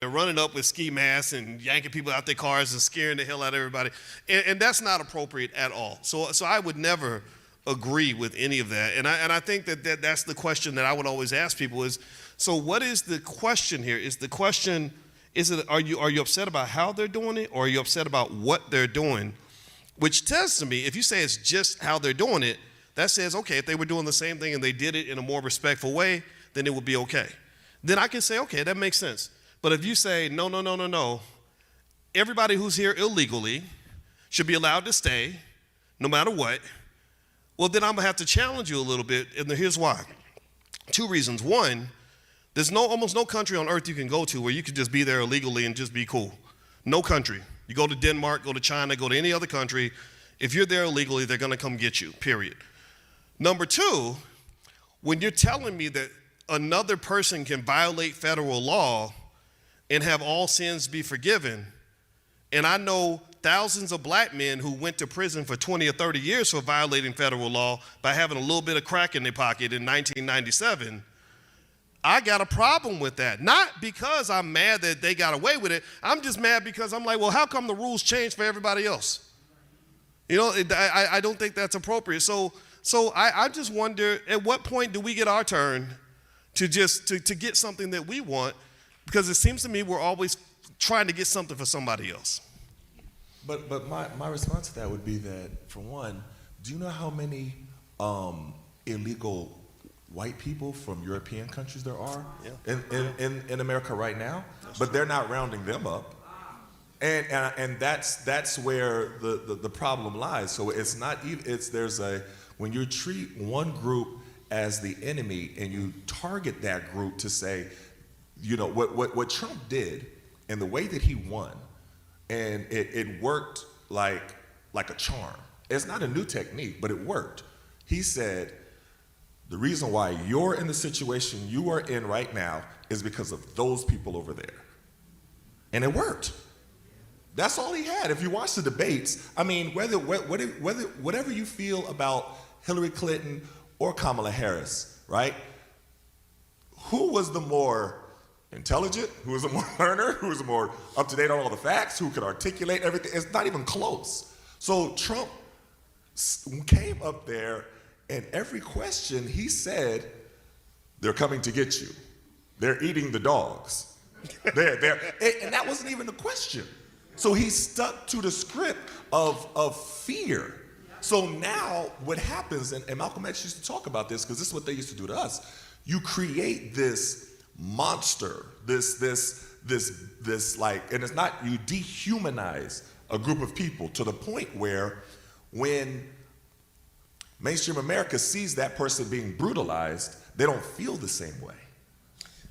They're running up with ski masks and yanking people out their cars and scaring the hell out of everybody. And that's not appropriate at all. So I would never agree with any of that. And I think that's the question that I would always ask people is, so what is the question here? Is the question, are you upset about how they're doing it, or are you upset about what they're doing? Which tells to me, if you say it's just how they're doing it, that says, okay, if they were doing the same thing and they did it in a more respectful way, then it would be okay. Then I can say, okay, that makes sense. But if you say, no, everybody who's here illegally should be allowed to stay, no matter what, well, then I'm going to have to challenge you a little bit, and here's why. Two reasons. One, there's almost no country on earth you can go to where you can just be there illegally and just be cool. No country. You go to Denmark, go to China, go to any other country. If you're there illegally, they're going to come get you, period. Number two, when you're telling me that another person can violate federal law and have all sins be forgiven, and I know thousands of black men who went to prison for 20 or 30 years for violating federal law by having a little bit of crack in their pocket in 1997, I got a problem with that. Not because I'm mad that they got away with it. I'm just mad because I'm like, well, how come the rules change for everybody else? You know, I don't think that's appropriate. So I just wonder, at what point do we get our turn to get something that we want? Because it seems to me we're always trying to get something for somebody else. But my response to that would be that, for one, do you know how many illegal white people from European countries there are in America right now? But they're not rounding them up. And that's where the problem lies. So it's not even, when you treat one group as the enemy and you target that group to say, you know, what Trump did and the way that he won, and it worked like a charm. It's not a new technique, but it worked. He said, the reason why you're in the situation you are in right now is because of those people over there. And it worked. That's all he had. If you watch the debates, I mean, whatever you feel about Hillary Clinton or Kamala Harris, right? Who was the more intelligent? Who was the more learner? Who was the more up to date on all the facts? Who could articulate everything? It's not even close. So Trump came up there, and every question he said, they're coming to get you. They're eating the dogs. And that wasn't even the question. So he stuck to the script of fear. So now what happens, and Malcolm X used to talk about this, because this is what they used to do to us. You create this monster, this like, and it's not, you dehumanize a group of people to the point where when mainstream America sees that person being brutalized, they don't feel the same way.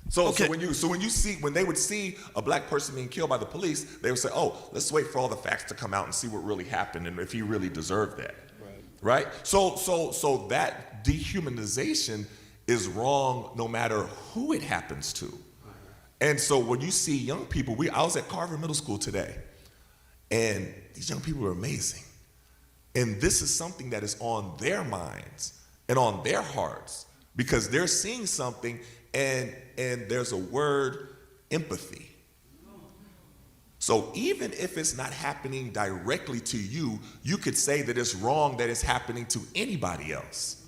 So when they would see a black person being killed by the police, they would say, oh, let's wait for all the facts to come out and see what really happened and if he really deserved that. Right? So that dehumanization is wrong no matter who it happens to. And so when you see young people, I was at Carver Middle School today, and these young people are amazing. And this is something that is on their minds and on their hearts, because they're seeing something, and there's a word, empathy. So even if it's not happening directly to you, you could say that it's wrong that it's happening to anybody else.